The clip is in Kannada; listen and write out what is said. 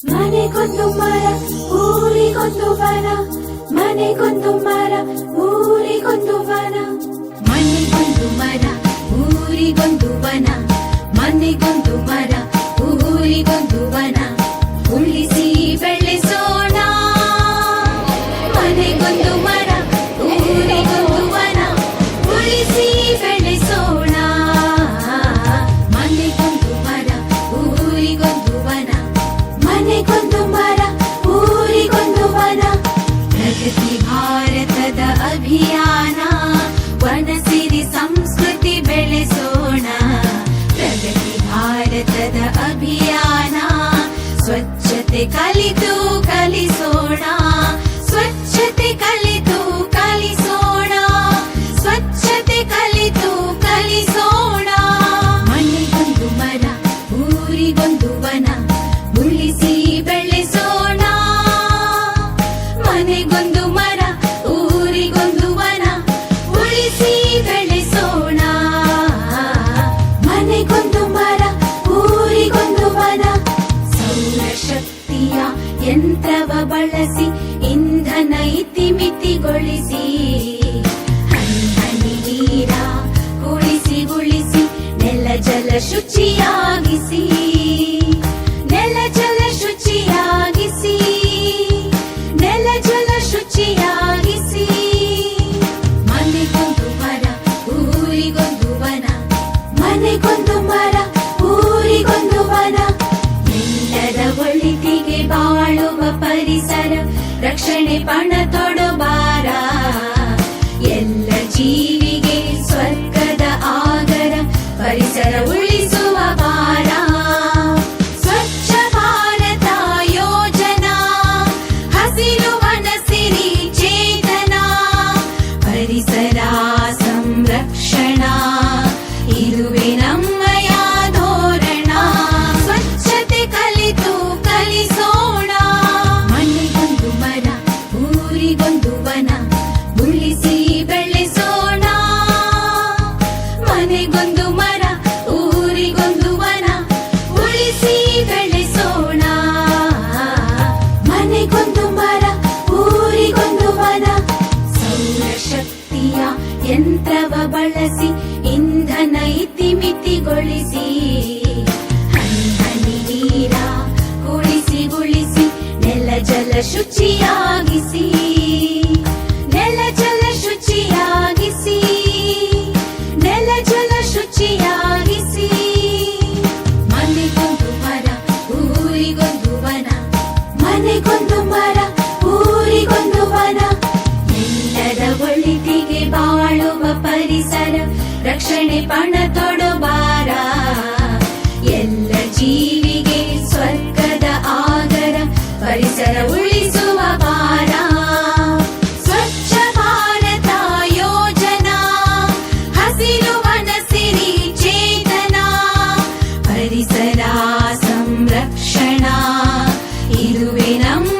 ಮನೆಗೊಂದು ಮರ ಊರಿಗೊಂದು ವನ, ಮನೆಗೊಂದು ಮರ ಊರಿಗೊಂದು ವನ, ಮನೆಗೊಂದು ಮರ ಊರಿಗೊಂದು ವನ, ಮನೆಗೊಂದು ಮರ ಊರಿಗೊಂದು ವನ, ಉಳಿಸಿ ಬೆಳೆಸೋಣ. ಮನೆಗೊಂದು ಮರ ಊರಿಗೊಂದು ವನ, ಉಳಿಸಿ ಬೆಳೆಸೋಣ. ಮನೆಗೊಂದು ಮರ ಊರಿಗೊಂದು ವನ, ಮನೆಗೊಂದು ಮರ ಊರಿಗೊಂದು ವನ. ಪ್ರಗತಿ ಭಾರತದ ಅಭಿಯಾನ, ವನ ಸಿರಿ ಸಂಸ್ಕೃತಿ ಬೆಳೆಸೋಣ. ಪ್ರಗತಿ ಭಾರತದ ಅಭಿಯಾನ, ಸ್ವಚ್ಛತೆ ಕಲಿತು ಕಲಿಸೋಣ. ಸ್ವಚ್ಛತೆ ಕಲಿತು ಕಲಿಸೋಣ. ಸ್ವಚ್ಛತೆ ಕಲಿತು ಕಲಿಸೋಣ. ಮನೆಗೊಂದು ಮರ ಊರಿಗೊಂದು ವನ, ಉಳಿಸಿ ಬೆಳೆಸೋಣ. ಮನೆಗೊಂದು ಮರ ಊರಿಗೊಂದು ವನ, ಉಳಿಸಿ ಬೆಳೆಸೋಣ. ಮನೆಗೊಂದು ಮರ ಊರಿಗೊಂದು ವನ. ಸೌರಶಕ್ತಿಯ ಯಂತ್ರವ ಬಳಸಿ ಇಂಧನ ಇತಿಮಿತಿಗೊಳಿಸಿ, ಹನಿ ಹನಿ ನೀರ ಉಳಿಸಿ ಉಳಿಸಿ ನೆಲ ಜಲ ಶುಚಿಯಾಗಿಸಿ. ನೆಲ ಜಲ ಶುಚಿಯಾಗಿಸಿ. ನೆಲ ಜಲ ಶುಚಿಯಾಗಿಸಿ. ಮನೆಗೊಂದು ಮರ ಊರಿಗೊಂದು ವನ, ಮನೆಗೊಂದು ಮರ ಊರಿಗೊಂದು ವನ. ಎಲ್ಲರ ಒಳಿತಿಗೆ ಬಾಳುವ ಪರಿಸರ ರಕ್ಷಣೆ ಪಣ ತೊಡಬಾರ. ಎಲ್ಲ ಜೀವಿಗೆ ಸ್ವರ್ಗದ ಆಗರ ಪರಿಸರ ಉಳಿಸುವ ಭಾರ. ಸ್ವಚ್ಛ ಭಾರತ ಯೋಜನಾ, ಹಸಿರು ವನ ಸಿರಿ ಚೇತನ. ಪರಿಸರ ಸಂರಕ್ಷಣಾ, ಇದುವೇ ನಮ್ಮಯ ಧೋರಣ. ಸ್ವಚ್ಛತೆ ಕಲಿತು ಕಲಿಸೋಣ. ಮನೆಗೊಂದು ಮರ ಊರಿಗೊಂದು ವನ, ಉಳಿಸಿ ಬೆಳೆಸೋಣ. ಮನೆಗೊಂದು ಮರ ಊರಿಗೊಂದು ವನ, ಉಳಿಸಿ ಬೆಳೆಸೋಣ. ಮನೆಗೊಂದು ಮರ ಊರಿಗೊಂದು ವನ. ಸೌರಶಕ್ತಿಯ ಯಂತ್ರವ ಬಳಸಿ ಇಂಧನ ಇತಿಮಿತಿಗೊಳಿಸಿ, ಹನಿ ಹನಿ ನೀರ ಉಳಿಸಿ ಉಳಿಸಿ ನೆಲ ಜಲ ಶುಚಿಯಾಗಿಸಿ. ನೆಲ ಜಲ ಶುಚಿಯಾಗಿಸಿ. ನೆಲ ಜಲ ಶುಚಿಯಾಗಿಸಿ. ಮನೆಗೊಂದು ಮರ ಊರಿಗೊಂದು ವನ, ಮನೆಗೊಂದು ಮರ ಊರಿಗೊಂದು ವನ. ಎಲ್ಲರ ಒಳಿತಿಗೆ ಬಾಳುವ ಪರಿಸರ ರಕ್ಷಣೆ ಪಣ ತೊಡಬಾರ. ಎಲ್ಲ ಜೀವಿಗೆ ಸ್ವರ್ಗದ ಆಗರ ಪರಿಸರ ಉಳಿಸುವ ಭಾರ. ಸ್ವಚ್ಛ ಭಾರತ ಯೋಜನಾ, ಹಸಿರು ವನ ಸಿರಿ ಚೇತನ. ಪರಿಸರ ಸಂರಕ್ಷಣಾ, ಇದುವೇ ನಮ್ಮ